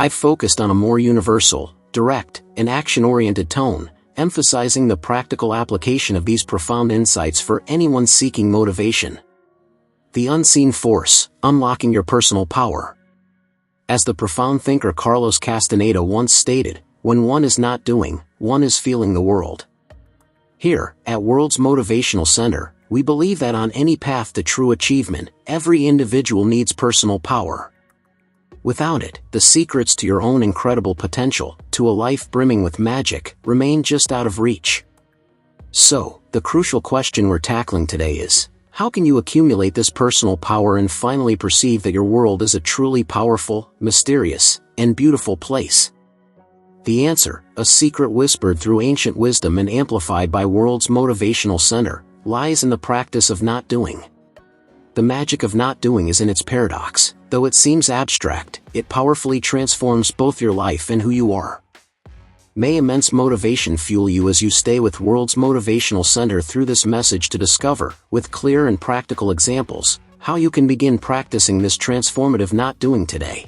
I've focused on a more universal, direct, and action-oriented tone, emphasizing the practical application of these profound insights for anyone seeking motivation. The unseen force, unlocking your personal power. As the profound thinker Carlos Castaneda once stated, when one is not doing, one is feeling the world. Here, at World's Motivational Center, we believe that on any path to true achievement, every individual needs personal power. Without it, the secrets to your own incredible potential, to a life brimming with magic, remain just out of reach. So, the crucial question we're tackling today is, how can you accumulate this personal power and finally perceive that your world is a truly powerful, mysterious, and beautiful place? The answer, a secret whispered through ancient wisdom and amplified by World's Motivational Center, lies in the practice of not doing. The magic of not doing is in its paradox. Though it seems abstract, it powerfully transforms both your life and who you are. May immense motivation fuel you as you stay with World's Motivational Center through this message to discover, with clear and practical examples, how you can begin practicing this transformative not doing today.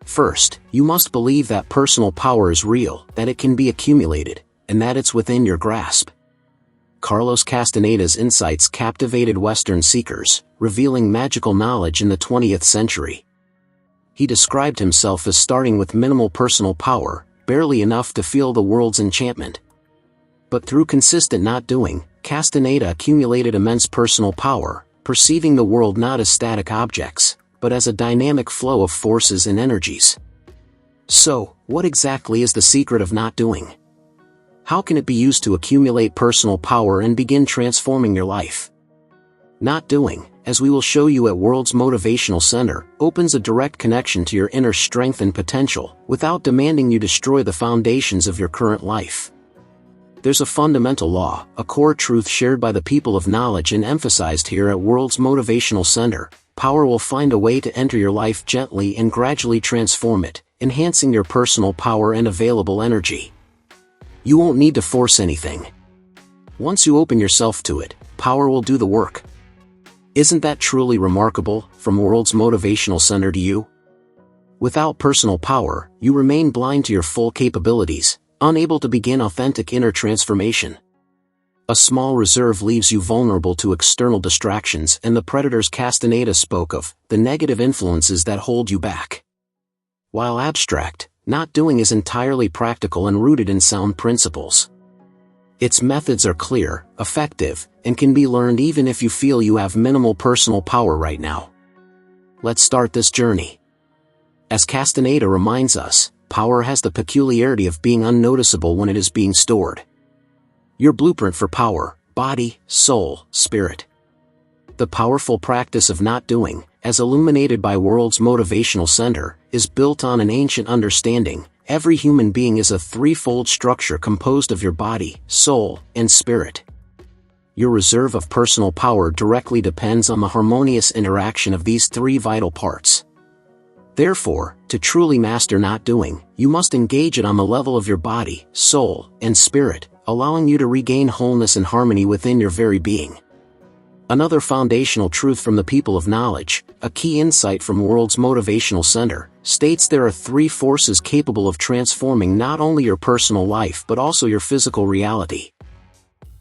First, you must believe that personal power is real, that it can be accumulated, and that it's within your grasp. Carlos Castaneda's insights captivated Western seekers, revealing magical knowledge in the 20th century. He described himself as starting with minimal personal power, barely enough to feel the world's enchantment. But through consistent not doing, Castaneda accumulated immense personal power, perceiving the world not as static objects, but as a dynamic flow of forces and energies. So, what exactly is the secret of not doing? How can it be used to accumulate personal power and begin transforming your life? Not doing, as we will show you at World's Motivational Center, opens a direct connection to your inner strength and potential, without demanding you destroy the foundations of your current life. There's a fundamental law, a core truth shared by the people of knowledge and emphasized here at World's Motivational Center. Power will find a way to enter your life gently and gradually transform it, enhancing your personal power and available energy. You won't need to force anything. Once you open yourself to it, power will do the work. Isn't that truly remarkable, from World's Motivational Center to you? Without personal power, you remain blind to your full capabilities, unable to begin authentic inner transformation. A small reserve leaves you vulnerable to external distractions and the predators Castaneda spoke of, the negative influences that hold you back. While abstract, not doing is entirely practical and rooted in sound principles. Its methods are clear, effective, and can be learned even if you feel you have minimal personal power right now. Let's start this journey. As Castaneda reminds us, power has the peculiarity of being unnoticeable when it is being stored. Your blueprint for power, body, soul, spirit. The powerful practice of not doing, as illuminated by World's Motivational Center, is built on an ancient understanding. Every human being is a threefold structure composed of your body, soul, and spirit. Your reserve of personal power directly depends on the harmonious interaction of these three vital parts. Therefore, to truly master not doing, you must engage it on the level of your body, soul, and spirit, allowing you to regain wholeness and harmony within your very being. Another foundational truth from the people of knowledge, a key insight from World's Motivational Center, states there are three forces capable of transforming not only your personal life but also your physical reality.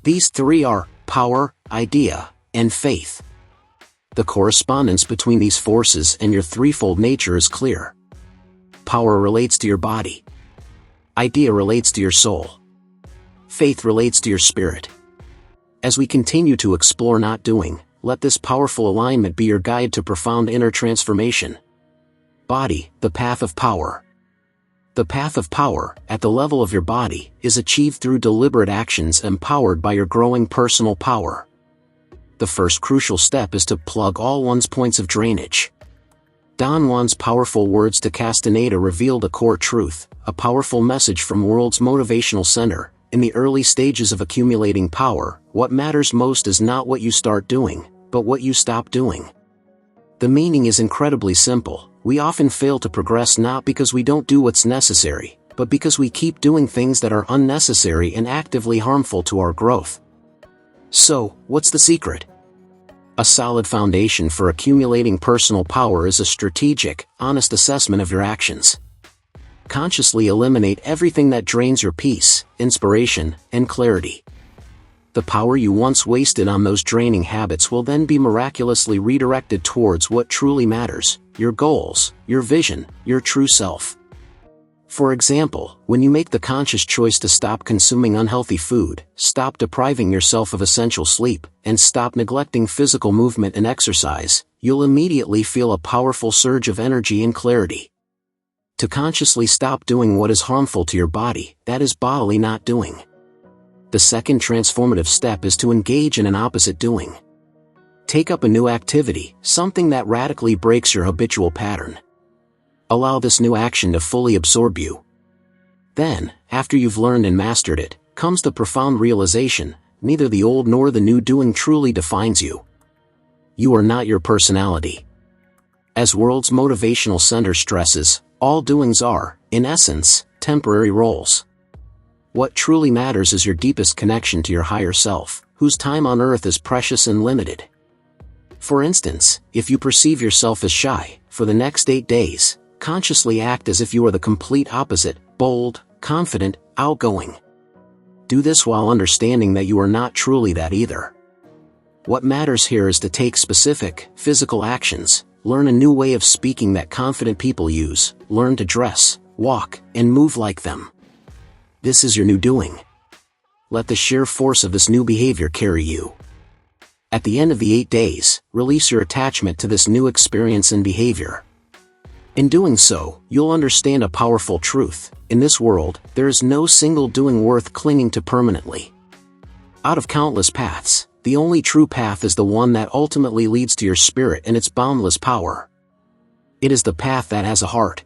These three are power, idea, and faith. The correspondence between these forces and your threefold nature is clear. Power relates to your body. Idea relates to your soul. Faith relates to your spirit. As we continue to explore not doing, let this powerful alignment be your guide to profound inner transformation. Body, the path of power. The path of power, at the level of your body, is achieved through deliberate actions empowered by your growing personal power. The first crucial step is to plug all one's points of drainage. Don Juan's powerful words to Castaneda revealed a core truth, a powerful message from World's Motivational Center. In the early stages of accumulating power, what matters most is not what you start doing, but what you stop doing. The meaning is incredibly simple. We often fail to progress not because we don't do what's necessary, but because we keep doing things that are unnecessary and actively harmful to our growth. So, what's the secret? A solid foundation for accumulating personal power is a strategic, honest assessment of your actions. Consciously eliminate everything that drains your peace, inspiration, and clarity. The power you once wasted on those draining habits will then be miraculously redirected towards what truly matters: your goals, your vision, your true self. For example, when you make the conscious choice to stop consuming unhealthy food, stop depriving yourself of essential sleep, and stop neglecting physical movement and exercise, you'll immediately feel a powerful surge of energy and clarity. To consciously stop doing what is harmful to your body, that is bodily not doing. The second transformative step is to engage in an opposite doing. Take up a new activity, something that radically breaks your habitual pattern. Allow this new action to fully absorb you. Then, after you've learned and mastered it, comes the profound realization: neither the old nor the new doing truly defines you. You are not your personality. As World's Motivational Center stresses, all doings are, in essence, temporary roles. What truly matters is your deepest connection to your higher self, whose time on earth is precious and limited. For instance, if you perceive yourself as shy, for the next 8 days, consciously act as if you are the complete opposite: bold, confident, outgoing. Do this while understanding that you are not truly that either. What matters here is to take specific, physical actions. Learn a new way of speaking that confident people use. Learn to dress, walk, and move like them. This is your new doing. Let the sheer force of this new behavior carry you. At the end of the 8 days, release your attachment to this new experience and behavior. In doing so, you'll understand a powerful truth: in this world, there is no single doing worth clinging to permanently. Out of countless paths, the only true path is the one that ultimately leads to your spirit and its boundless power. It is the path that has a heart.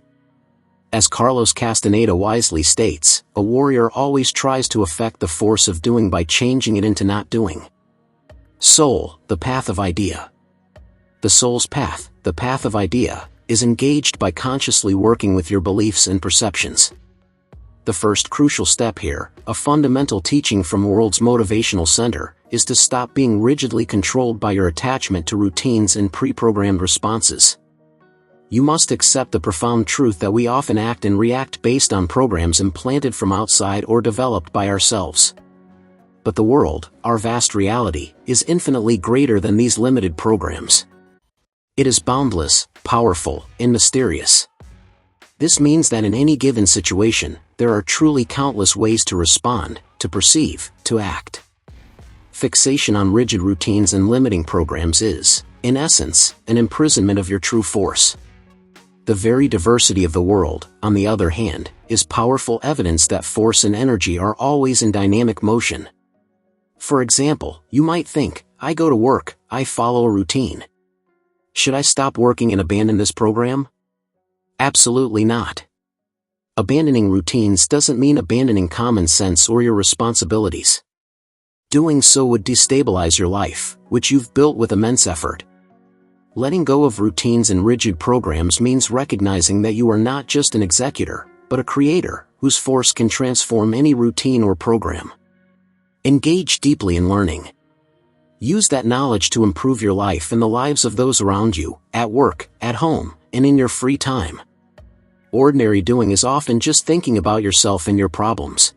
As Carlos Castaneda wisely states, a warrior always tries to affect the force of doing by changing it into not doing. Soul, the path of idea. The soul's path, the path of idea, is engaged by consciously working with your beliefs and perceptions. The first crucial step here, a fundamental teaching from World's Motivational Center, is to stop being rigidly controlled by your attachment to routines and pre-programmed responses. You must accept the profound truth that we often act and react based on programs implanted from outside or developed by ourselves. But the world, our vast reality, is infinitely greater than these limited programs. It is boundless, powerful, and mysterious. This means that in any given situation, there are truly countless ways to respond, to perceive, to act. Fixation on rigid routines and limiting programs is, in essence, an imprisonment of your true force. The very diversity of the world, on the other hand, is powerful evidence that force and energy are always in dynamic motion. For example, you might think, I go to work, I follow a routine. Should I stop working and abandon this program? Absolutely not. Abandoning routines doesn't mean abandoning common sense or your responsibilities. Doing so would destabilize your life, which you've built with immense effort. Letting go of routines and rigid programs means recognizing that you are not just an executor, but a creator, whose force can transform any routine or program. Engage deeply in learning. Use that knowledge to improve your life and the lives of those around you, at work, at home, and in your free time. Ordinary doing is often just thinking about yourself and your problems.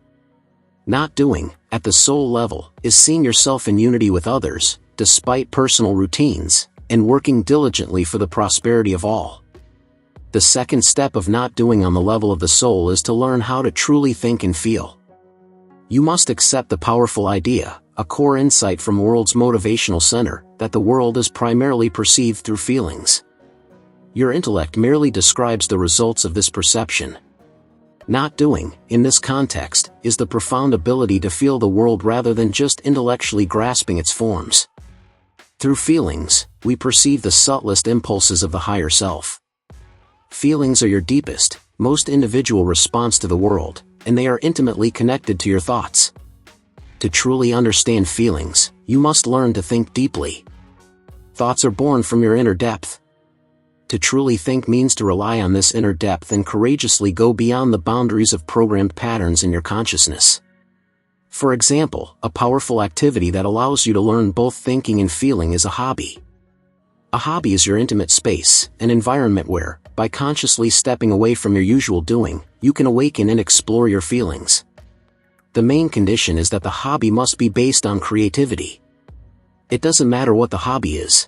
Not doing, at the soul level, is seeing yourself in unity with others, despite personal routines, and working diligently for the prosperity of all. The second step of not doing on the level of the soul is to learn how to truly think and feel. You must accept the powerful idea, a core insight from World's Motivational Center, that the world is primarily perceived through feelings. Your intellect merely describes the results of this perception. Not doing, in this context, is the profound ability to feel the world rather than just intellectually grasping its forms. Through feelings, we perceive the subtlest impulses of the higher self. Feelings are your deepest, most individual response to the world, and they are intimately connected to your thoughts. To truly understand feelings, you must learn to think deeply. Thoughts are born from your inner depth. To truly think means to rely on this inner depth and courageously go beyond the boundaries of programmed patterns in your consciousness. For example, a powerful activity that allows you to learn both thinking and feeling is a hobby. A hobby is your intimate space, an environment where, by consciously stepping away from your usual doing, you can awaken and explore your feelings. The main condition is that the hobby must be based on creativity. It doesn't matter what the hobby is.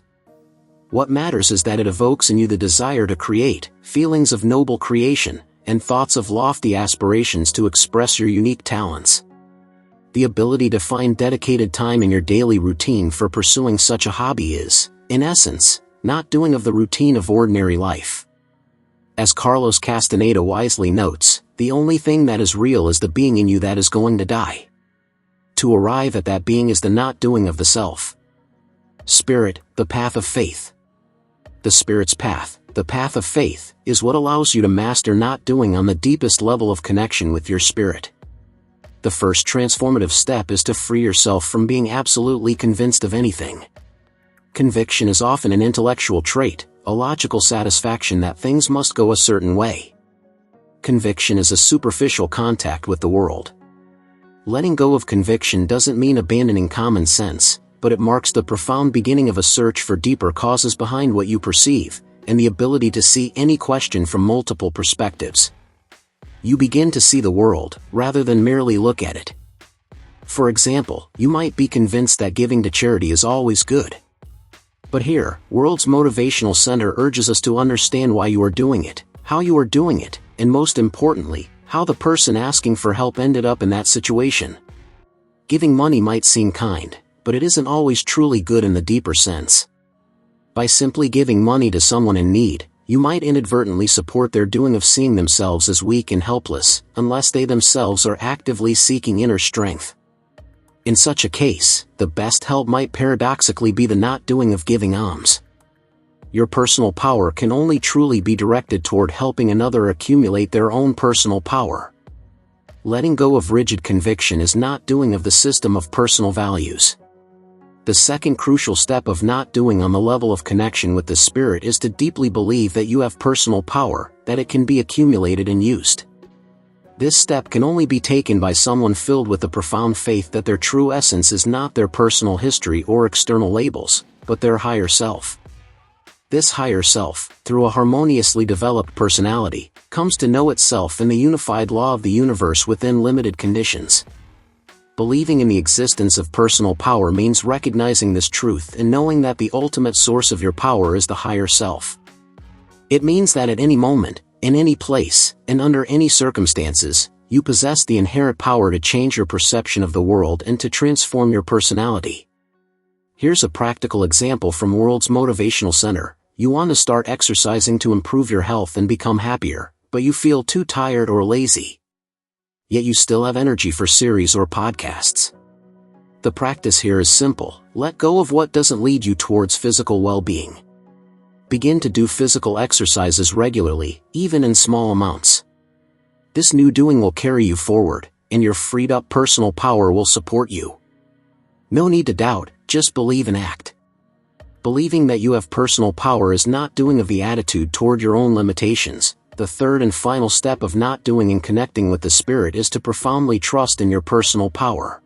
What matters is that it evokes in you the desire to create, feelings of noble creation, and thoughts of lofty aspirations to express your unique talents. The ability to find dedicated time in your daily routine for pursuing such a hobby is, in essence, not doing of the routine of ordinary life. As Carlos Castaneda wisely notes, the only thing that is real is the being in you that is going to die. To arrive at that being is the not doing of the self. Spirit, the path of faith. The Spirit's path, the path of faith, is what allows you to master not doing on the deepest level of connection with your spirit. The first transformative step is to free yourself from being absolutely convinced of anything. Conviction is often an intellectual trait, a logical satisfaction that things must go a certain way. Conviction is a superficial contact with the world. Letting go of conviction doesn't mean abandoning common sense, but it marks the profound beginning of a search for deeper causes behind what you perceive, and the ability to see any question from multiple perspectives. You begin to see the world, rather than merely look at it. For example, you might be convinced that giving to charity is always good. But here, World's Motivational Center urges us to understand why you are doing it, how you are doing it, and most importantly, how the person asking for help ended up in that situation. Giving money might seem kind, but it isn't always truly good in the deeper sense. By simply giving money to someone in need, you might inadvertently support their doing of seeing themselves as weak and helpless, unless they themselves are actively seeking inner strength. In such a case, the best help might paradoxically be the not doing of giving alms. Your personal power can only truly be directed toward helping another accumulate their own personal power. Letting go of rigid conviction is not doing of the system of personal values. The second crucial step of not doing on the level of connection with the spirit is to deeply believe that you have personal power, that it can be accumulated and used. This step can only be taken by someone filled with a profound faith that their true essence is not their personal history or external labels, but their higher self. This higher self, through a harmoniously developed personality, comes to know itself in the unified law of the universe within limited conditions. Believing in the existence of personal power means recognizing this truth and knowing that the ultimate source of your power is the higher self. It means that at any moment, in any place, and under any circumstances, you possess the inherent power to change your perception of the world and to transform your personality. Here's a practical example from World's Motivational Center. You want to start exercising to improve your health and become happier, but you feel too tired or lazy. Yet you still have energy for series or podcasts. The practice here is simple: let go of what doesn't lead you towards physical well-being. Begin to do physical exercises regularly, even in small amounts. This new doing will carry you forward, and your freed-up personal power will support you. No need to doubt, just believe and act. Believing that you have personal power is not doing of the attitude toward your own limitations. The third and final step of not doing and connecting with the spirit is to profoundly trust in your personal power.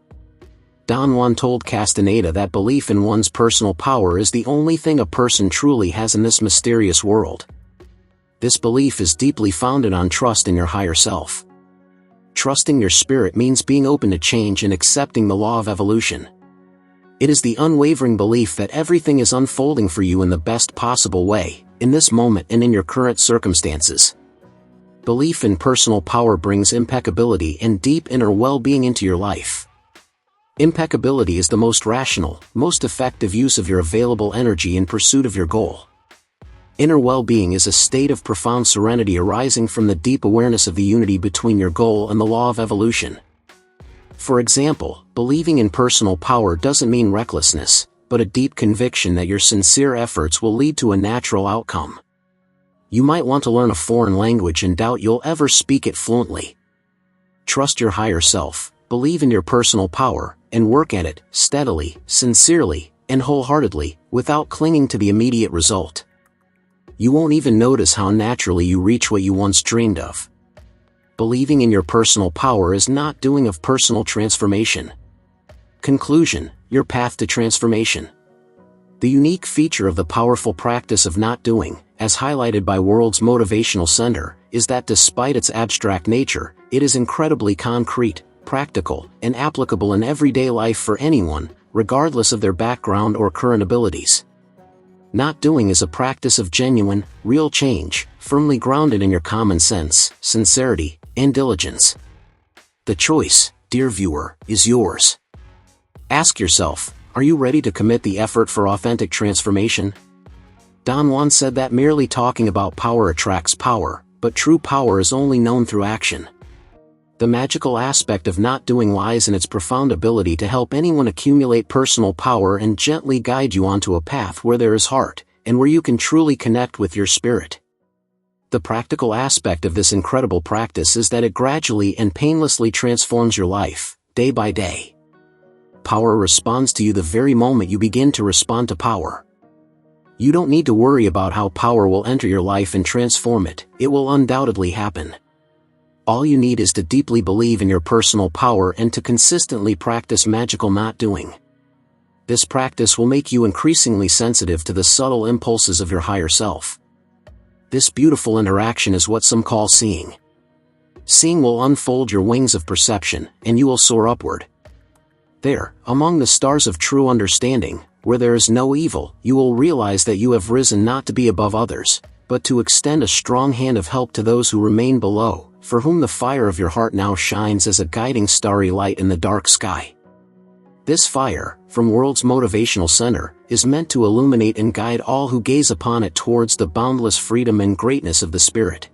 Don Juan told Castaneda that belief in one's personal power is the only thing a person truly has in this mysterious world. This belief is deeply founded on trust in your higher self. Trusting your spirit means being open to change and accepting the law of evolution. It is the unwavering belief that everything is unfolding for you in the best possible way, in this moment and in your current circumstances. Belief in personal power brings impeccability and deep inner well-being into your life. Impeccability is the most rational, most effective use of your available energy in pursuit of your goal. Inner well-being is a state of profound serenity arising from the deep awareness of the unity between your goal and the law of evolution. For example, believing in personal power doesn't mean recklessness, but a deep conviction that your sincere efforts will lead to a natural outcome. You might want to learn a foreign language and doubt you'll ever speak it fluently. Trust your higher self, believe in your personal power, and work at it, steadily, sincerely, and wholeheartedly, without clinging to the immediate result. You won't even notice how naturally you reach what you once dreamed of. Believing in your personal power is not doing of personal transformation. Conclusion: your path to transformation. The unique feature of the powerful practice of not doing, as highlighted by World's Motivational Center, is that despite its abstract nature, it is incredibly concrete, practical, and applicable in everyday life for anyone, regardless of their background or current abilities. Not doing is a practice of genuine, real change, firmly grounded in your common sense, sincerity, and diligence. The choice, dear viewer, is yours. Ask yourself, are you ready to commit the effort for authentic transformation? Don Juan said that merely talking about power attracts power, but true power is only known through action. The magical aspect of not doing lies in its profound ability to help anyone accumulate personal power and gently guide you onto a path where there is heart, and where you can truly connect with your spirit. The practical aspect of this incredible practice is that it gradually and painlessly transforms your life, day by day. Power responds to you the very moment you begin to respond to power. You don't need to worry about how power will enter your life and transform it, it will undoubtedly happen. All you need is to deeply believe in your personal power and to consistently practice magical not doing. This practice will make you increasingly sensitive to the subtle impulses of your higher self. This beautiful interaction is what some call seeing. Seeing will unfold your wings of perception, and you will soar upward. There, among the stars of true understanding, where there is no evil, you will realize that you have risen not to be above others, but to extend a strong hand of help to those who remain below, for whom the fire of your heart now shines as a guiding starry light in the dark sky. This fire, from World's Motivational Center, is meant to illuminate and guide all who gaze upon it towards the boundless freedom and greatness of the spirit.